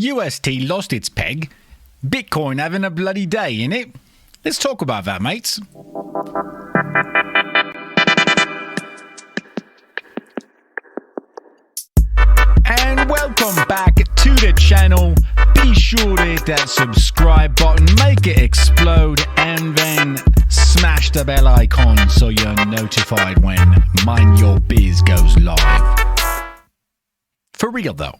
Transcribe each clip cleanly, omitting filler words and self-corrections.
UST lost its peg. Bitcoin having a bloody day, innit? Let's talk about that, mates. And welcome back to the channel. Be sure to hit that subscribe button, make it explode, and then smash the bell icon so you're notified when Mind Your Biz goes live. For real, though.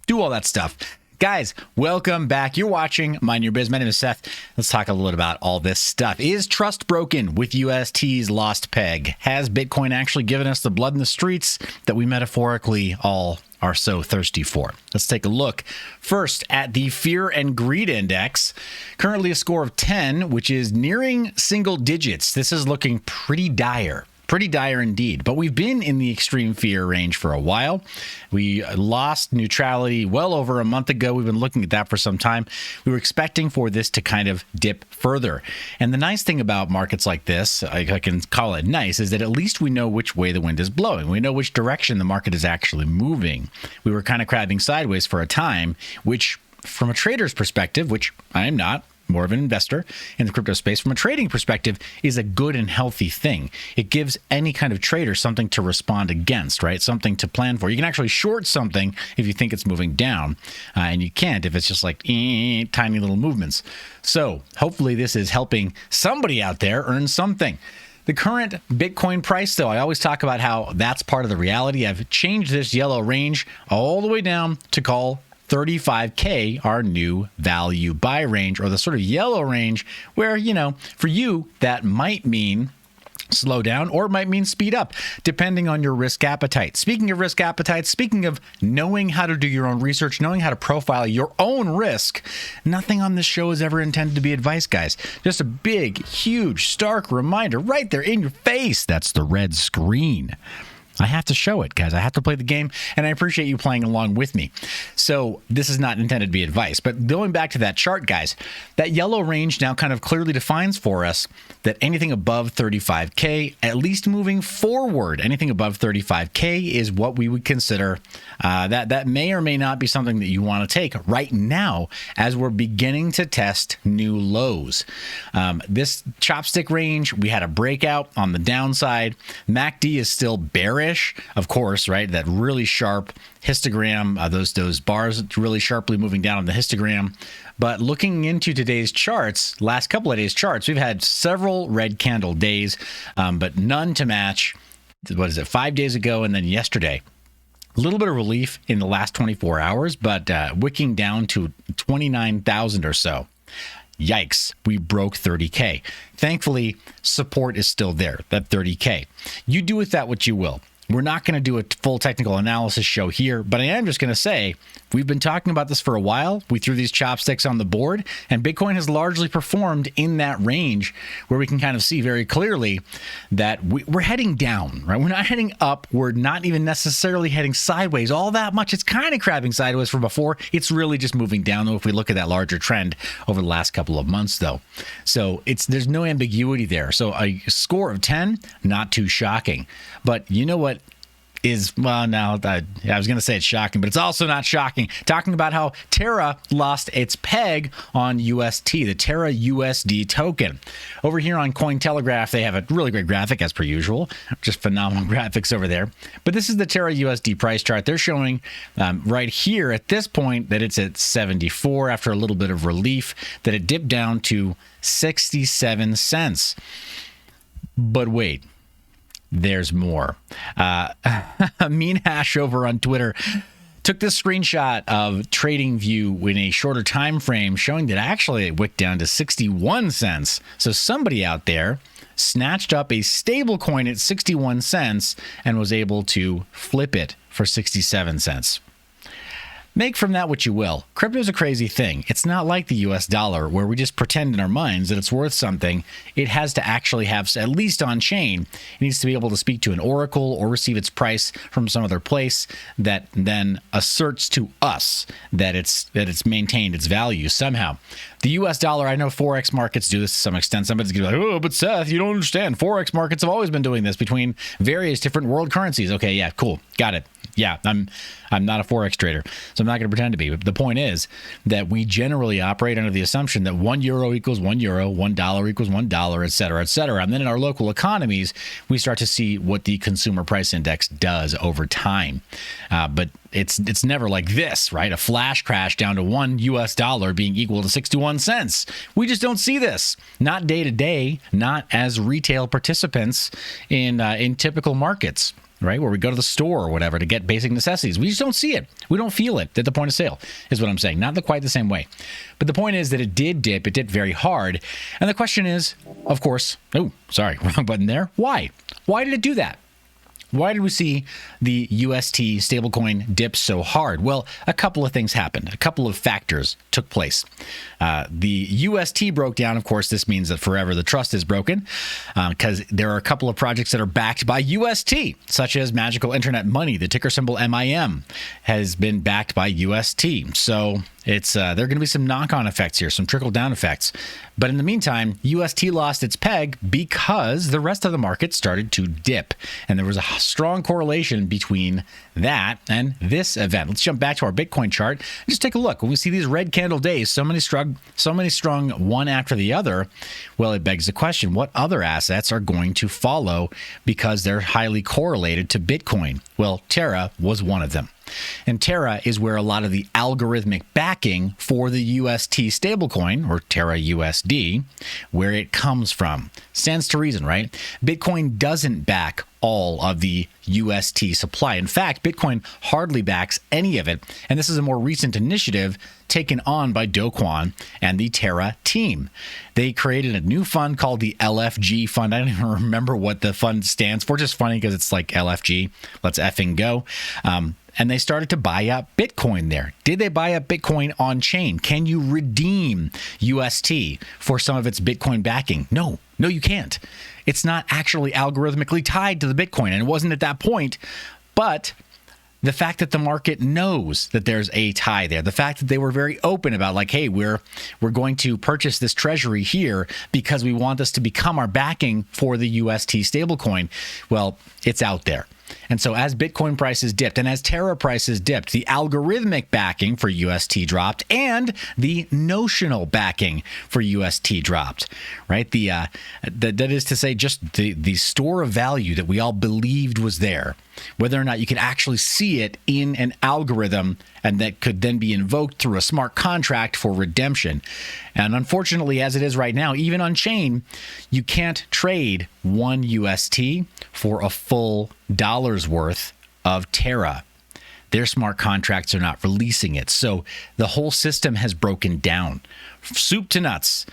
Do all that stuff. Guys, welcome back. You're watching Mind Your Biz. My name is Seth. Let's talk a little bit about all this stuff. Is trust broken with UST's lost peg? Has Bitcoin actually given us the blood in the streets that we metaphorically all are so thirsty for? Let's take a look first at the Fear and Greed Index. Currently a score of 10, which is nearing single digits. This is looking pretty dire. Pretty dire indeed, but we've been in the extreme fear range for a while. We lost neutrality well over a month ago. We've been looking at that for some time. We were expecting for this to kind of dip further. And the nice thing about markets like this, I can call it nice, is that at least we know which way the wind is blowing. We know which direction the market is actually moving. We were kind of crabbing sideways for a time, which from a trader's perspective, which I am not, more of an investor in the crypto space, from a trading perspective, is a good and healthy thing. It gives any kind of trader something to respond against, right? Something to plan for. You can actually short something if you think it's moving down, and you can't if it's just like tiny little movements. So hopefully this is helping somebody out there earn something. The current Bitcoin price, though, I always talk about how that's part of the reality. I've changed this yellow range all the way down to call 35K our new value buy range, or the sort of yellow range where, you know, for you, that might mean slow down or it might mean speed up, depending on your risk appetite. Speaking of risk appetite, speaking of knowing how to do your own research, knowing how to profile your own risk, nothing on this show is ever intended to be advice, guys. Just a big, huge, stark reminder right there in your face. That's the red screen. I have to show it, guys. I have to play the game, and I appreciate you playing along with me. So this is not intended to be advice, but going back to that chart, guys, that yellow range now kind of clearly defines for us that anything above 35K, at least moving forward, anything above 35K is what we would consider that may or may not be something that you want to take right now as we're beginning to test new lows. This chopstick range, we had a breakout on the downside. MACD is still bearish. Of course, right? That really sharp histogram, those bars really sharply moving down on the histogram. But looking into today's charts, last couple of days' charts, we've had several red candle days, but none to match, 5 days ago and then yesterday. A little bit of relief in the last 24 hours, but wicking down to 29,000 or so. Yikes, we broke 30K. Thankfully, support is still there, that 30K. You do with that what you will. We're not going to do a full technical analysis show here, but I am just going to say we've been talking about this for a while. We threw these chopsticks on the board, and Bitcoin has largely performed in that range where we can kind of see very clearly that we're heading down, right? We're not heading up. We're not even necessarily heading sideways all that much. It's kind of crabbing sideways from before. It's really just moving down, though, if we look at that larger trend over the last couple of months, though. So there's no ambiguity there. So a score of 10, not too shocking. But you know what? I was going to say it's shocking, but it's also not shocking. Talking about how Terra lost its peg on UST, the Terra USD token. Over here on Cointelegraph, they have a really great graphic as per usual. Just phenomenal graphics over there. But this is the Terra USD price chart. They're showing right here at this point that it's at 74 after a little bit of relief, that it dipped down to 67 cents. But wait. There's more. Mean Hash over on Twitter took this screenshot of TradingView in a shorter time frame, showing that actually it wicked down to 61 cents. So somebody out there snatched up a stable coin at 61 cents and was able to flip it for 67 cents. Make from that what you will. Crypto is a crazy thing. It's not like the US dollar where we just pretend in our minds that it's worth something. It has to actually have, at least on chain, it needs to be able to speak to an oracle or receive its price from some other place that then asserts to us that it's maintained its value somehow. The US dollar, I know Forex markets do this to some extent. Somebody's going to be like, oh, but Seth, you don't understand. Forex markets have always been doing this between various different world currencies. Okay, yeah, cool. Got it. Yeah, I'm not a Forex trader, so I'm not going to pretend to be. But the point is that we generally operate under the assumption that €1 equals €1, $1 equals $1, et cetera, et cetera. And then in our local economies, we start to see what the consumer price index does over time. But it's never like this, right? A flash crash down to $1 being equal to 61 cents. We just don't see this. Not day to day, not as retail participants in typical markets, right? Where we go to the store or whatever to get basic necessities. We just don't see it. We don't feel it at the point of sale, is what I'm saying. Not quite the same way. But the point is that it did dip. It dipped very hard. And the question is, of course, oh, sorry, wrong button there. Why? Why did it do that? Why did we see the UST stablecoin dip so hard? Well, a couple of things happened. A couple of factors took place. The UST broke down. Of course, this means that forever the trust is broken because there are a couple of projects that are backed by UST, such as Magical Internet Money. The ticker symbol MIM has been backed by UST. So it's there are going to be some knock-on effects here, some trickle-down effects. But in the meantime, UST lost its peg because the rest of the market started to dip. And there was a strong correlation between that and this event. Let's jump back to our Bitcoin chart and just take a look. When we see these red candle days, so many strong one after the other, well, it begs the question, what other assets are going to follow because they're highly correlated to Bitcoin? Well, Terra was one of them. And Terra is where a lot of the algorithmic backing for the UST stablecoin, or Terra USD, where it comes from. Stands to reason, right? Bitcoin doesn't back all of the UST supply. In fact, Bitcoin hardly backs any of it. And this is a more recent initiative taken on by Do Kwon and the Terra team. They created a new fund called the LFG fund. I don't even remember what the fund stands for. Just funny because it's like LFG. Let's effing go. And they started to buy up Bitcoin there. Did they buy up Bitcoin on chain? Can you redeem UST for some of its Bitcoin backing? No, you can't. It's not actually algorithmically tied to the Bitcoin, and it wasn't at that point. But the fact that the market knows that there's a tie there, the fact that they were very open about like, hey, we're going to purchase this treasury here because we want this to become our backing for the UST stablecoin. Well, it's out there. And so as Bitcoin prices dipped and as Terra prices dipped, the algorithmic backing for UST dropped and the notional backing for UST dropped, right? That is to say, just the store of value that we all believed was there, whether or not you could actually see it in an algorithm and that could then be invoked through a smart contract for redemption. And unfortunately, as it is right now, even on chain, you can't trade one UST for a full dollar's worth of Terra. Their smart contracts are not releasing it. So the whole system has broken down. Soup to nuts.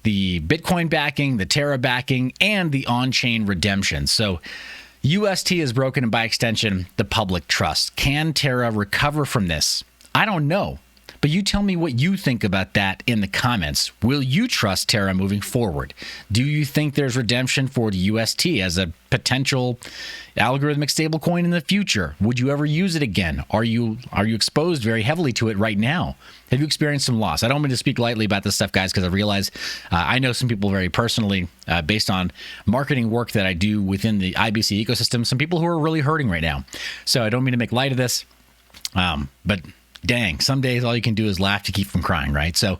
The Bitcoin backing, the Terra backing, and the on-chain redemption. So UST is broken, and by extension, the public trust. Can Terra recover from this? I don't know. But you tell me what you think about that in the comments. Will you trust Terra moving forward? Do you think there's redemption for the UST as a potential algorithmic stablecoin in the future? Would you ever use it again? Are you exposed very heavily to it right now? Have you experienced some loss? I don't mean to speak lightly about this stuff, guys, because I realize I know some people very personally, based on marketing work that I do within the IBC ecosystem, some people who are really hurting right now. So I don't mean to make light of this, but dang, some days all you can do is laugh to keep from crying, right? So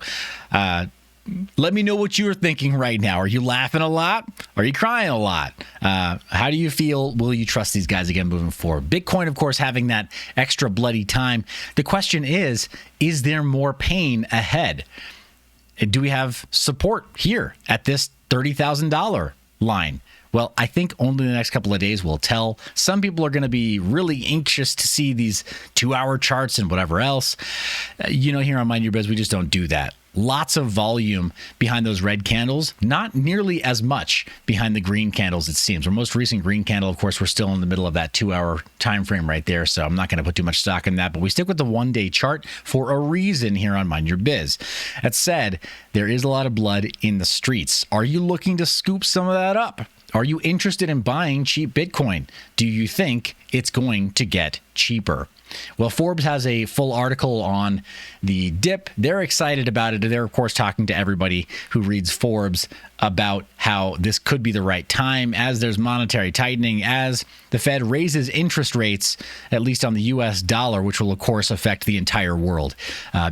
let me know what you're thinking right now. Are you laughing a lot? Are you crying a lot? How do you feel? Will you trust these guys again moving forward? Bitcoin, of course, having that extra bloody time. The question is there more pain ahead? Do we have support here at this $30,000 line? Well, I think only the next couple of days will tell. Some people are going to be really anxious to see these 2-hour charts and whatever else. Here on Mind Your Biz, we just don't do that. Lots of volume behind those red candles, not nearly as much behind the green candles, it seems. Our most recent green candle, of course, we're still in the middle of that 2-hour time frame right there, so I'm not going to put too much stock in that, but we stick with the one-day chart for a reason here on Mind Your Biz. That said, there is a lot of blood in the streets. Are you looking to scoop some of that up? Are you interested in buying cheap Bitcoin? Do you think it's going to get cheaper? Well, Forbes has a full article on the dip. They're excited about it. They're, of course, talking to everybody who reads Forbes about how this could be the right time as there's monetary tightening, as the Fed raises interest rates, at least on the U.S. dollar, which will, of course, affect the entire world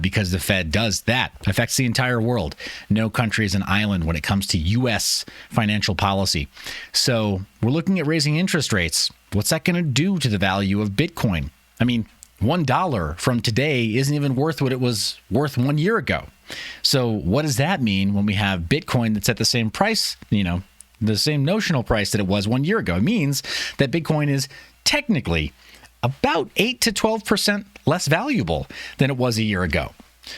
because the Fed does that, affects the entire world. No country is an island when it comes to U.S. financial policy. So we're looking at raising interest rates. What's that going to do to the value of Bitcoin? I mean, $1 from today isn't even worth what it was worth 1 year ago. So what does that mean when we have Bitcoin that's at the same price, the same notional price that it was 1 year ago? It means that Bitcoin is technically about 8 to 12% less valuable than it was a year ago.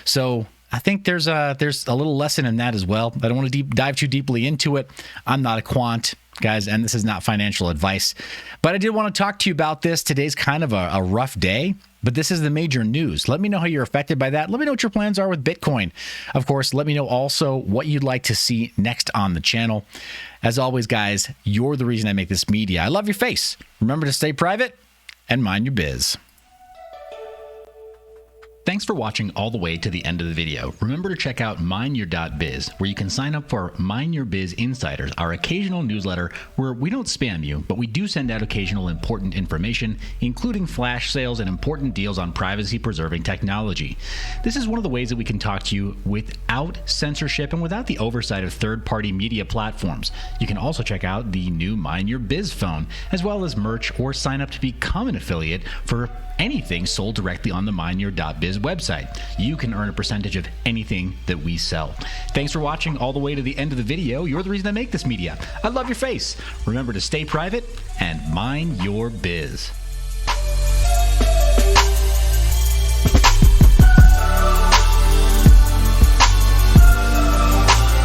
So I think there's a little lesson in that as well. I don't want to dive too deeply into it. I'm not a quant, guys, and this is not financial advice. But I did want to talk to you about this. Today's kind of a rough day, but this is the major news. Let me know how you're affected by that. Let me know what your plans are with Bitcoin. Of course, let me know also what you'd like to see next on the channel. As always, guys, you're the reason I make this media. I love your face. Remember to stay private and mind your biz. Thanks for watching all the way to the end of the video. Remember to check out mineyour.biz, where you can sign up for Mine Your Biz Insiders, our occasional newsletter where we don't spam you, but we do send out occasional important information, including flash sales and important deals on privacy-preserving technology. This is one of the ways that we can talk to you without censorship and without the oversight of third-party media platforms. You can also check out the new Mine Your Biz phone, as well as merch or sign up to become an affiliate for anything sold directly on the mineyour.biz website. You can earn a percentage of anything that we sell. Thanks for watching all the way to the end of the video. You're the reason I make this media. I love your face. Remember to stay private and mind your biz.